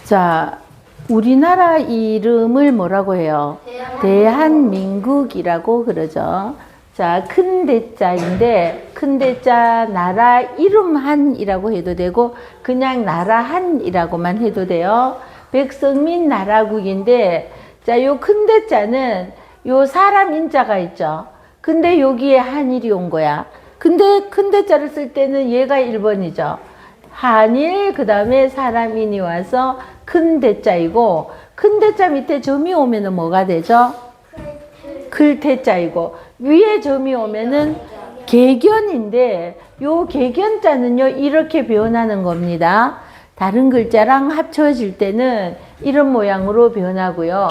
자, 우리나라 이름을 뭐라고 해요? 대한민국이라고 그러죠. 자, 큰 대자인데, 큰 대자 나라 이름 한이라고 해도 되고, 그냥 나라 한이라고만 해도 돼요. 백성민 나라국인데, 자, 요 큰 대자는 요 사람 인자가 있죠. 근데 여기에 한일이 온 거야. 근데 큰 대자를 쓸 때는 얘가 1번이죠. 한일, 그 다음에 사람인이 와서 큰 대자이고, 큰 대자 밑에 점이 오면은 뭐가 되죠? 클 대자이고, 위에 점이 오면은 개견인데, 요 개견자는요, 이렇게 변하는 겁니다. 다른 글자랑 합쳐질 때는 이런 모양으로 변하고요.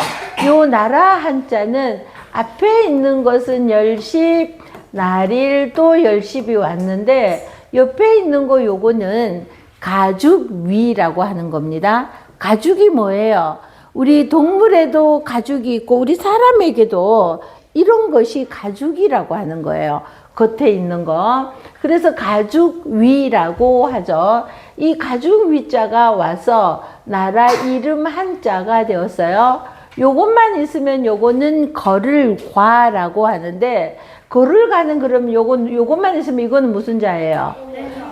요 나라 한자는 앞에 있는 것은 열십, 날일, 또 열십이 왔는데, 옆에 있는 거 요거는 가죽위라고 하는 겁니다. 가죽이 뭐예요? 우리 동물에도 가죽이 있고 우리 사람에게도 이런 것이 가죽이라고 하는 거예요. 겉에 있는 거. 그래서 가죽위라고 하죠. 이 가죽위자가 와서 나라 이름 한자가 되었어요. 요것만 있으면 요거는 거를과라고 하는데, 거를 가는 그럼 요것만 있으면 이거는 무슨 자예요?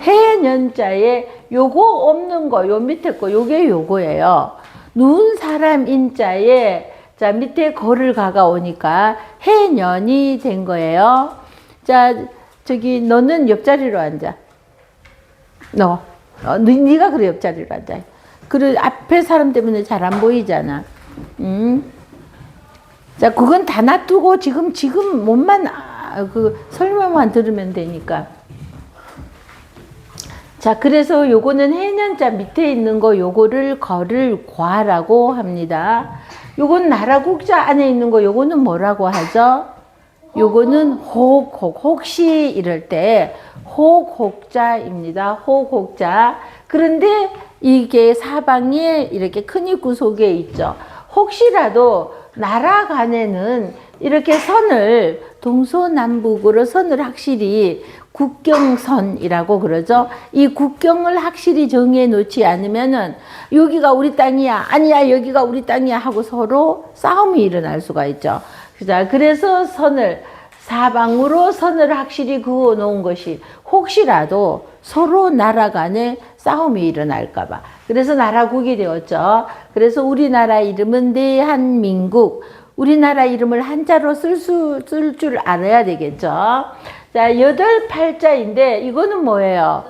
해년자에 요거 없는 거, 요 밑에 거, 요게 요거예요. 누운 사람 인자에, 자, 밑에 거를 가가 오니까 해년이 된 거예요. 자, 저기, 너는 옆자리로 앉아. 네가 그래, 옆자리로 앉아. 그래, 앞에 사람 때문에 잘 안 보이잖아. 자, 그건 다 놔두고 지금 몸만, 설명만 들으면 되니까. 자, 그래서 요거는 해년자 밑에 있는 거, 요거를 거를 과라고 합니다. 요건 나라국자 안에 있는 거, 요거는 뭐라고 하죠? 요거는 혹시 이럴 때 혹자입니다. 혹자. 그런데 이게 사방에 이렇게 큰 입구 속에 있죠. 혹시라도 나라 간에는 이렇게 선을 동서남북으로 선을 확실히 국경선이라고 그러죠. 이 국경을 확실히 정해 놓지 않으면은 여기가 우리 땅이야, 아니야, 여기가 우리 땅이야 하고 서로 싸움이 일어날 수가 있죠. 자, 그래서 사방으로 선을 확실히 그어 놓은 것이 혹시라도 서로 나라 간에 싸움이 일어날까봐. 그래서 나라국이 되었죠. 그래서 우리나라 이름은 대한민국. 우리나라 이름을 한자로 쓸 줄 알아야 되겠죠. 자, 8팔자인데 이거는 뭐예요?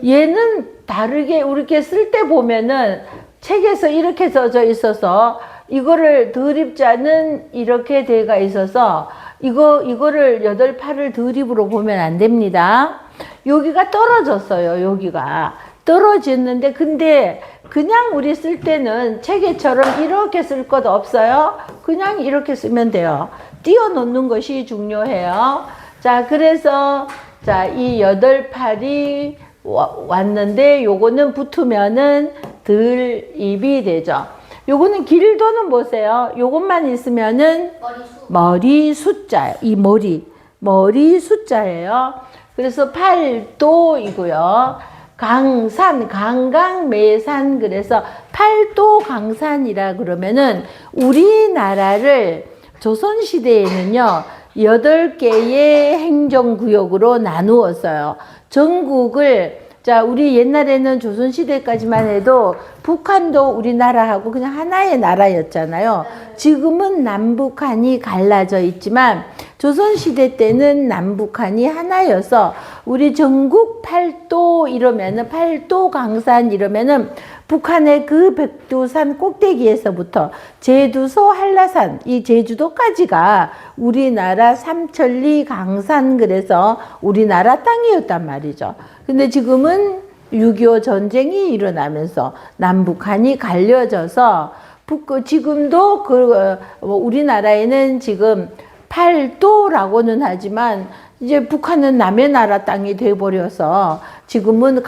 얘는 다르게 우리게 쓸 때 보면은 책에서 이렇게 써져 있어서 이거를 드립자는 이렇게 돼가 있어서 이거를 8팔을 드립으로 보면 안 됩니다. 여기가 떨어졌어요. 여기가 떨어졌는데, 근데 그냥 우리 쓸 때는 체계처럼 이렇게 쓸 것 없어요. 그냥 이렇게 쓰면 돼요. 띄워 놓는 것이 중요해요. 자, 그래서 자, 이 8팔이 왔는데 요거는 붙으면은 들입이 되죠. 요거는 길도는 보세요. 요것만 있으면은 머리 숫자예요. 이 머리 숫자예요. 그래서 팔도이고요. 강산, 강강매산. 그래서 팔도 강산이라 그러면은 우리나라를 조선시대에는요 8개의 행정구역으로 나누었어요. 전국을, 자, 우리 옛날에는 조선시대까지만 해도 북한도 우리나라하고 그냥 하나의 나라였잖아요. 지금은 남북한이 갈라져 있지만 조선시대 때는 남북한이 하나여서 우리 전국 팔도 이러면은 팔도 강산 이러면은 북한의 그 백두산 꼭대기에서부터 제주도 한라산 이 제주도까지가 우리나라 삼천리 강산, 그래서 우리나라 땅이었단 말이죠. 근데 지금은 6.25 전쟁이 일어나면서 남북한이 갈려져서 지금도 우리나라에는 지금 팔도라고는 하지만 이제 북한은 남의 나라 땅이 돼버려서 지금은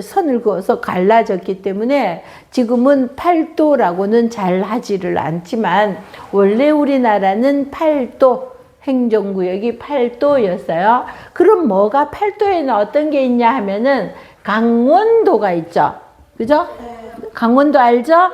선을 그어서 갈라졌기 때문에 지금은 팔도라고는 잘 하지를 않지만 원래 우리나라는 팔도, 행정구역이 팔도였어요. 그럼 뭐가 팔도에는 어떤 게 있냐 하면은 강원도가 있죠. 그죠? 강원도 알죠?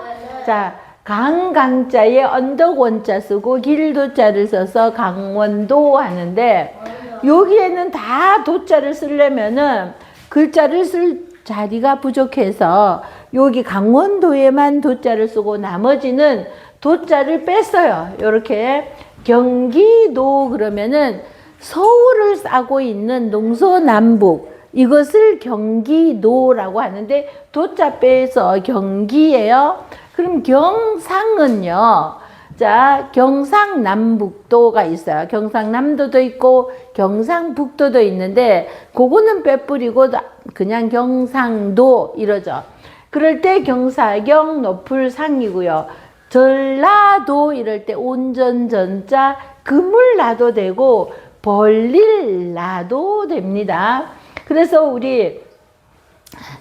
자, 강자에 언덕 원자 쓰고 길도자를 써서 강원도 하는데, 여기에는 다 도자를 쓰려면은 글자를 쓸 자리가 부족해서 여기 강원도에만 도자를 쓰고 나머지는 도자를 뺐어요. 이렇게 경기도 그러면은 서울을 싸고 있는 동서남북, 이것을 경기도라고 하는데 도자 빼서 경기예요. 그럼 경상은요, 자, 경상남북도가 있어요. 경상남도도 있고 경상북도도 있는데 그거는 빼뿌리고 그냥 경상도 이러죠. 그럴 때 경사경 노풀상이고요. 전라도 이럴 때 온전전자 금을 놔도 되고 벌릴 놔도 됩니다. 그래서 우리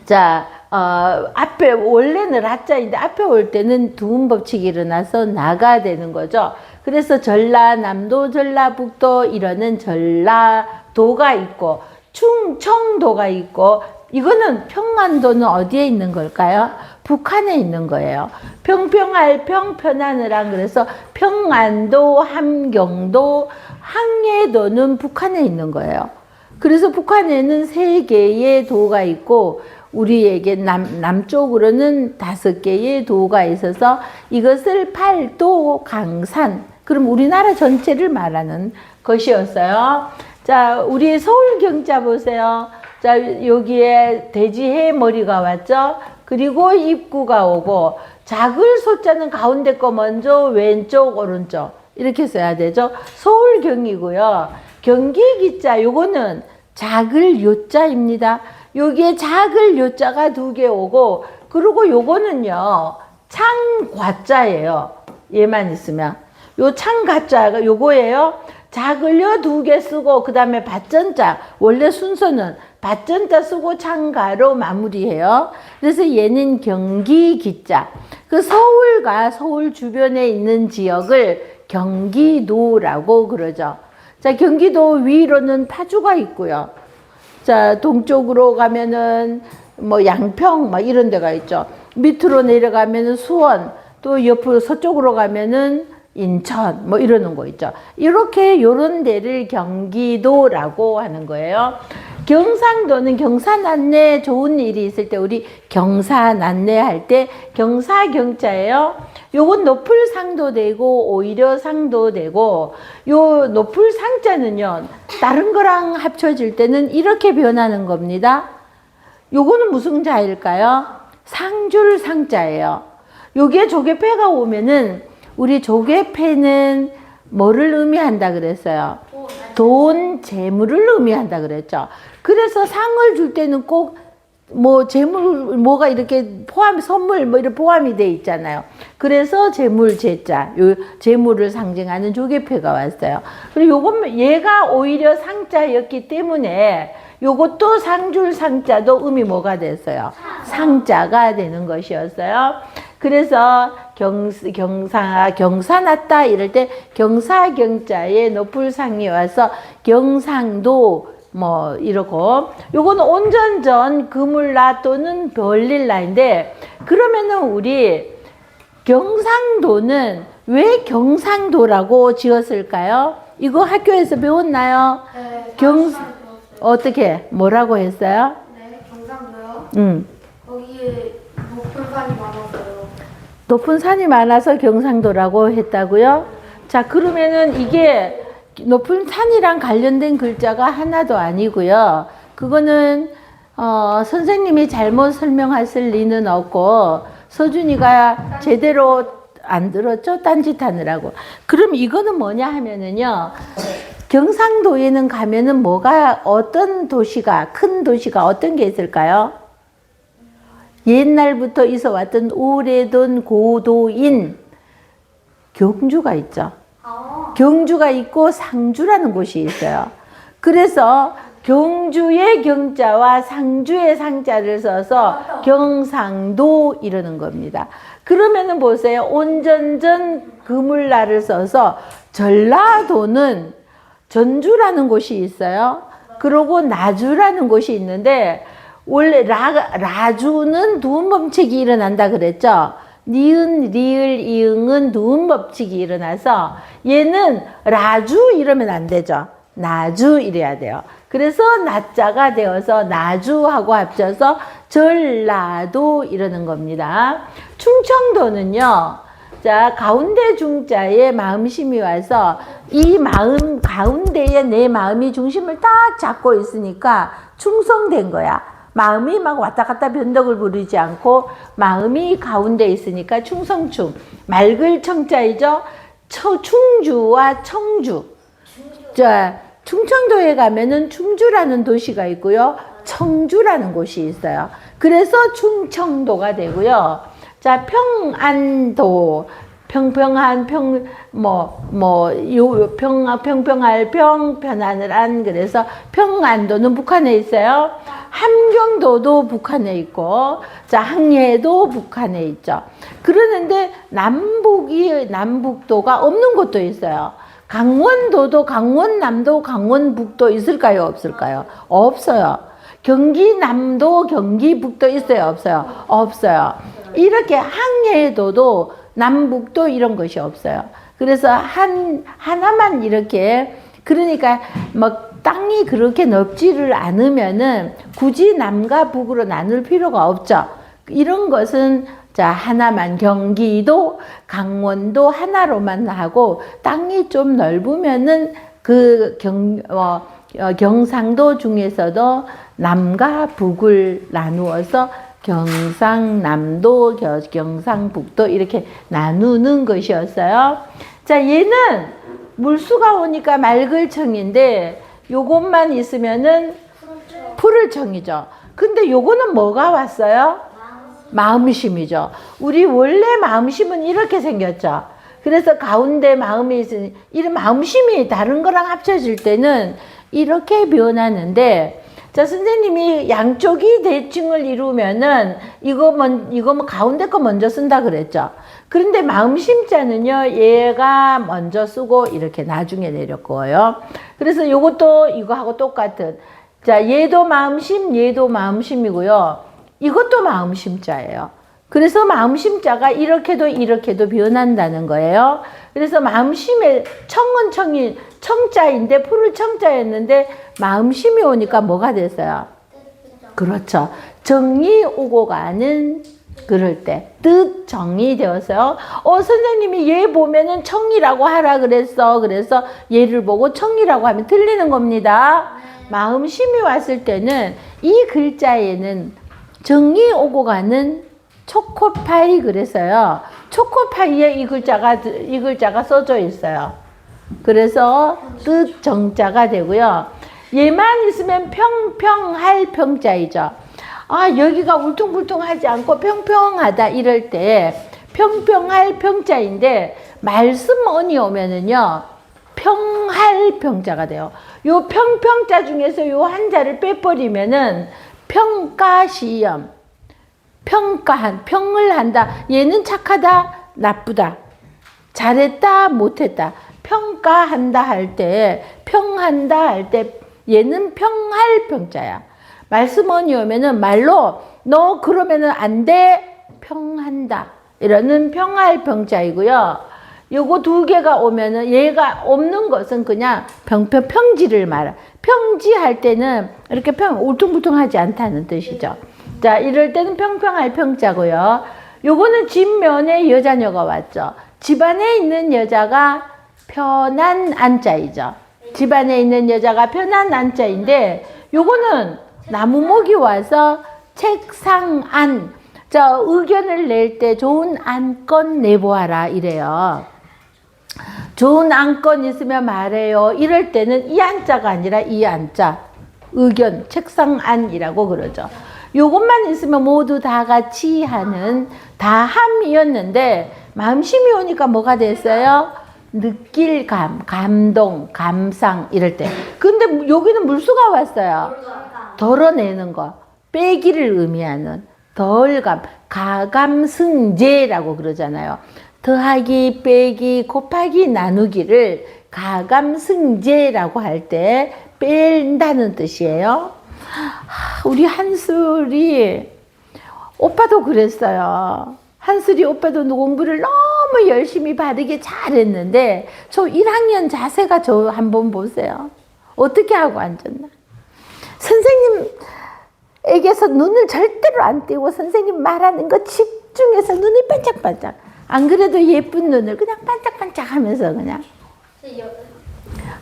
자, 앞에 원래는 라자인데 앞에 올 때는 두음 법칙이 일어나서 나가 되는 거죠. 그래서 전라남도, 전라북도 이러는 전라도가 있고 충청도가 있고, 이거는 평안도는 어디에 있는 걸까요? 북한에 있는 거예요. 평평할 평, 편안으랑 그래서 평안도, 함경도, 항해도는 북한에 있는 거예요. 그래서 북한에는 3개의 도가 있고 우리에게 남쪽으로는 5개의 도가 있어서 이것을 팔도 강산, 그럼 우리나라 전체를 말하는 것이었어요. 자, 우리 서울 경자 보세요. 자, 여기에 돼지해 머리가 왔죠. 그리고 입구가 오고 작을 소자는 가운데 거 먼저 왼쪽 오른쪽 이렇게 써야 되죠. 서울경이고요. 경기기자 요거는 작을 요자입니다. 여기에 작을 요자가 2개 오고, 그리고 요거는요 창과자예요. 얘만 있으면 요 창가자가 요거예요. 작을요 2개 쓰고 그 다음에 밭전자, 원래 순서는 밭전자 쓰고 창가로 마무리해요. 그래서 얘는 경기기자. 그 서울과 서울 주변에 있는 지역을 경기도라고 그러죠. 자, 경기도 위로는 파주가 있고요. 자, 동쪽으로 가면은 뭐 양평 막 이런 데가 있죠. 밑으로 내려가면은 수원, 또 옆으로 서쪽으로 가면은 인천 뭐 이러는 거 있죠. 이렇게 요런 데를 경기도라고 하는 거예요. 경상도는 경사난내 좋은 일이 있을 때 우리 경사난내 할 때 경사경자예요. 요건 노풀상도 되고 오히려 상도 되고, 요 노풀상자는요 다른 거랑 합쳐질 때는 이렇게 변하는 겁니다. 요거는 무슨 자일까요? 상줄상자예요. 요게 조개패가 오면은 우리 조개패는 뭐를 의미한다 그랬어요? 돈, 재물을 의미한다 그랬죠. 그래서 상을 줄 때는 꼭 뭐 재물 뭐가 이렇게 선물 뭐 이렇게 포함이 돼 있잖아요. 그래서 재물 제자, 요 재물을 상징하는 조개패가 왔어요. 그리고 요건 얘가 오히려 상자였기 때문에 요것도 상줄 상자도 의미 뭐가 됐어요? 상자가 되는 것이었어요. 그래서 경사났다 이럴 때 경사경자에 노풀상이 와서 경상도 뭐 이러고, 요거는 온전전 그물라 또는 별릴라인데, 그러면은 우리 경상도는 왜 경상도라고 지었을까요? 이거 학교에서 배웠나요? 네, 어떻게 뭐라고 했어요? 네, 경상도요. 거기에 높은 산이 많아서요. 높은 산이 많아서 경상도라고 했다고요? 자, 그러면은 이게 높은 산이랑 관련된 글자가 하나도 아니고요. 그거는 선생님이 잘못 설명했을 리는 없고 서준이가 제대로 안 들었죠? 딴짓하느라고. 그럼 이거는 뭐냐 하면은요. 경상도에는 가면은 뭐가, 어떤 도시가, 큰 도시가 어떤 게 있을까요? 옛날부터 있어 왔던 오래된 고도인 경주가 있죠. 경주가 있고 상주라는 곳이 있어요. 그래서 경주의 경자와 상주의 상자를 써서 경상도 이러는 겁니다. 그러면은 보세요. 온전전 그물라를 써서 전라도는 전주라는 곳이 있어요. 그리고 나주라는 곳이 있는데 원래 라주는 두음 법칙이 일어난다 그랬죠. 니은, 리을, 이응은 두음 법칙이 일어나서 얘는 라주 이러면 안 되죠. 나주 이래야 돼요. 그래서 나자가 되어서 나주하고 합쳐서 전라도 이러는 겁니다. 충청도는요. 자, 가운데 중자에 마음심이 와서 이 마음 가운데에 내 마음이 중심을 딱 잡고 있으니까 충성된 거야. 마음이 막 왔다 갔다 변덕을 부리지 않고 마음이 가운데 있으니까 충성충. 맑을 청자이죠. 충주와 청주. 자, 충청도에 가면은 충주라는 도시가 있고요. 청주라는 곳이 있어요. 그래서 충청도가 되고요. 자, 평안도, 평평한, 평평할 평, 편안을 안, 그래서 평안도는 북한에 있어요. 함경도도 북한에 있고, 자, 항해도 북한에 있죠. 그러는데 남북도가 없는 곳도 있어요. 강원도도 강원남도, 강원북도 있을까요? 없을까요? 없어요. 경기남도, 경기북도 있어요? 없어요? 없어요. 이렇게 항해도도 남북도 이런 것이 없어요. 그래서 하나만 이렇게, 그러니까 뭐 땅이 그렇게 넓지를 않으면은 굳이 남과 북으로 나눌 필요가 없죠. 이런 것은 자, 하나만 경기도, 강원도 하나로만 하고 땅이 좀 넓으면은 그 경상도 중에서도 남과 북을 나누어서 경상남도, 경상북도 이렇게 나누는 것이었어요. 자, 얘는 물수가 오니까 맑을청인데 요것만 있으면은 푸를청이죠. 근데 요거는 뭐가 왔어요? 마음심이죠. 우리 원래 마음심은 이렇게 생겼죠. 그래서 가운데 마음이 있으니 이런 마음심이 다른 거랑 합쳐질 때는 이렇게 변하는데, 자, 선생님이 양쪽이 대칭을 이루면은 이거 뭐 가운데 거 먼저 쓴다 그랬죠. 그런데 마음심자는요, 얘가 먼저 쓰고 이렇게 나중에 내렸고요. 그래서 요것도 이거하고 똑같은, 자, 얘도 마음심, 얘도 마음심이고요. 이것도 마음심자예요. 그래서 마음심자가 이렇게도 변한다는 거예요. 그래서 마음심의 청은 청자인데 풀을 청자였는데 마음심이 오니까 뭐가 됐어요? 그렇죠. 정이 오고 가는 그럴 때 뜻정이 되었어요. 선생님이 얘 보면은 청이라고 하라 그랬어. 그래서 얘를 보고 청이라고 하면 틀리는 겁니다. 마음심이 왔을 때는 이 글자에는 정이 오고 가는 초코파이 그래서요. 초코파이에 이 글자가 써져 있어요. 그래서 뜻 정자가 되고요. 얘만 있으면 평평할 평자이죠. 아, 여기가 울퉁불퉁하지 않고 평평하다 이럴 때 평평할 평자인데 말씀언이 오면은요. 평할 평자가 돼요. 요 평평자 중에서 요 한자를 빼버리면은 평가시험. 평을 한다. 얘는 착하다, 나쁘다. 잘했다, 못했다. 평가한다 할 때, 평한다 할 때, 얘는 평할 평자야. 말씀언이 오면은 말로, 너 그러면은 안 돼, 평한다. 이러는 평할 평자이고요. 요거 두 개가 오면은 얘가 없는 것은 그냥 평지를 말해. 평지할 때는 이렇게 울퉁불퉁하지 않다는 뜻이죠. 자, 이럴 때는 평평할 평자고요. 요거는 집면에 여자녀가 왔죠. 집안에 있는 여자가 편한 안자이죠. 집안에 있는 여자가 편한 안자인데 요거는 나무목이 와서 책상 안. 자, 의견을 낼 때 좋은 안건 내보아라 이래요. 좋은 안건 있으면 말해요. 이럴 때는 이 안자가 아니라 이 안자. 의견, 책상 안이라고 그러죠. 요것만 있으면 모두 다 같이 하는 다함이었는데 마음심이 오니까 뭐가 됐어요? 느낄 감동, 감상 이럴 때. 근데 여기는 물수가 왔어요. 덜어내는 거. 빼기를 의미하는 덜감, 가감승제라고 그러잖아요. 더하기, 빼기, 곱하기, 나누기를 가감승제라고 할 때 뺀다는 뜻이에요. 우리 한술이 오빠도 그랬어요. 한술이 오빠도 공부를 너무 열심히 바르게 잘했는데 저 1학년 자세가 저 한번 보세요. 어떻게 하고 앉았나. 선생님에게서 눈을 절대로 안 떼고 선생님 말하는 거 집중해서 눈이 반짝반짝. 안 그래도 예쁜 눈을 그냥 반짝반짝 하면서 그냥.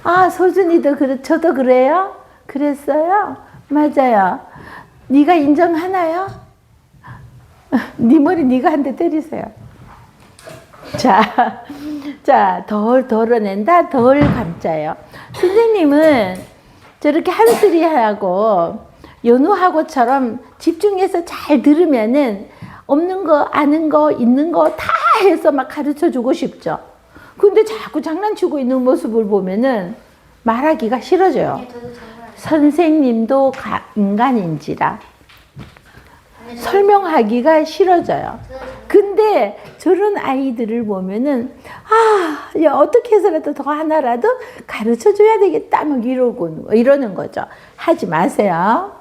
아, 소준이도 저도 그래요? 그랬어요? 맞아요. 네가 인정하나요? 네 머리 네가 한 대 때리세요. 자, 덜 덜어낸다, 덜 감자예요. 선생님은 저렇게 한수리하고 연우하고처럼 집중해서 잘 들으면은 없는 거, 아는 거, 있는 거 다 해서 막 가르쳐 주고 싶죠. 근데 자꾸 장난치고 있는 모습을 보면은 말하기가 싫어져요. 선생님도 인간인지라 설명하기가 싫어져요. 근데 저런 아이들을 보면은 야, 어떻게 해서라도 더 하나라도 가르쳐 줘야 되겠다 막 이러는 거죠. 하지 마세요.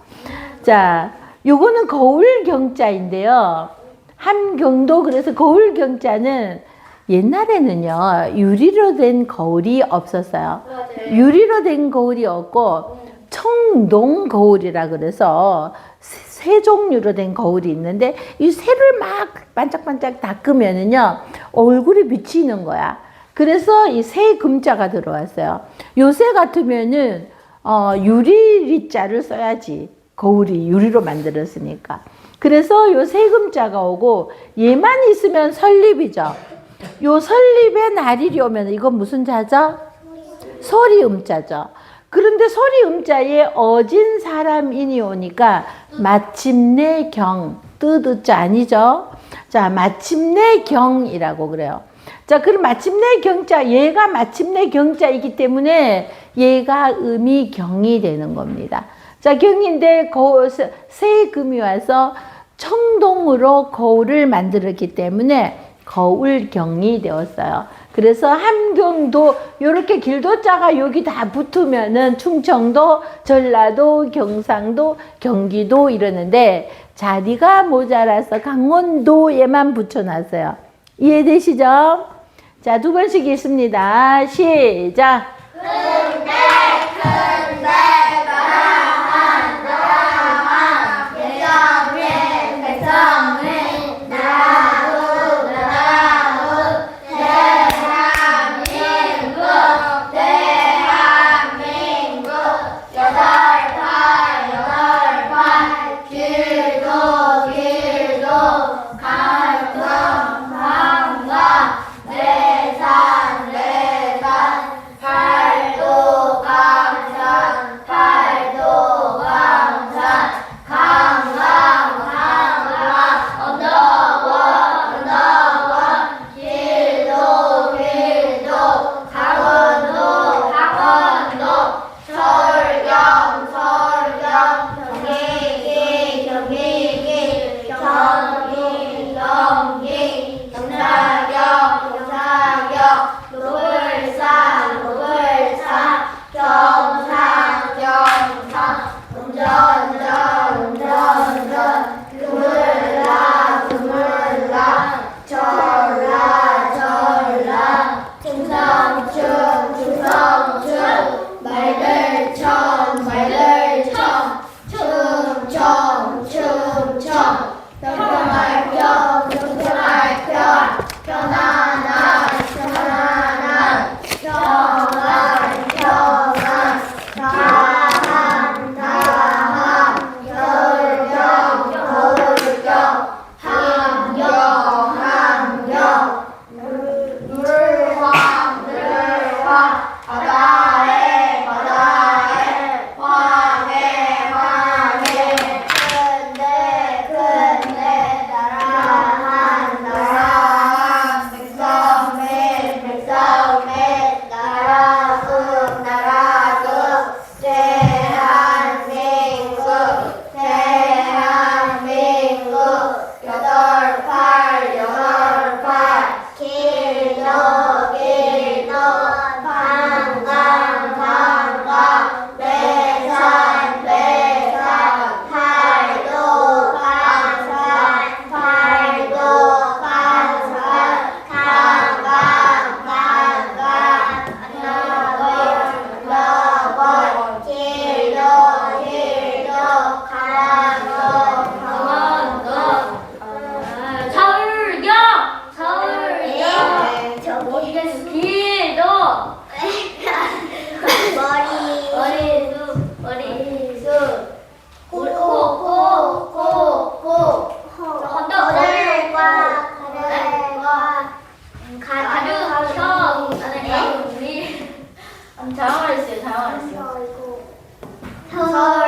자, 요거는 거울 경자인데요. 함경도. 그래서 거울 경자는 옛날에는요 유리로 된 거울이 없었어요. 유리로 된 거울이 없고 청동 거울이라 그래서 새 종류로 된 거울이 있는데 이 새를 막 반짝반짝 닦으면은요 얼굴이 비치는 거야. 그래서 이 새 금자가 들어왔어요. 요새 같으면은 유리리자를 써야지. 거울이 유리로 만들었으니까. 그래서 요 새 금자가 오고 얘만 있으면 설립이죠. 요 설립의 날이 오면 이건 무슨 자죠? 소리음자죠. 그런데 소리음자에 어진 사람인이 오니까 마침내 경, 뜻자 아니죠? 자, 마침내 경이라고 그래요. 자, 그럼 마침내 경자, 얘가 마침내 경자이기 때문에 얘가 음이 경이 되는 겁니다. 자, 경인데 새 금이 와서 청동으로 거울을 만들었기 때문에 거울경이 되었어요. 그래서 함경도 이렇게 길도자가 여기 다 붙으면은 충청도, 전라도, 경상도, 경기도 이러는데 자리가 모자라서 강원도에만 붙여놨어요. 이해되시죠? 자, 두 번씩 읽습니다. 시작. 산, 자랑하랬어요. 자랑하랬어요. 이거 서울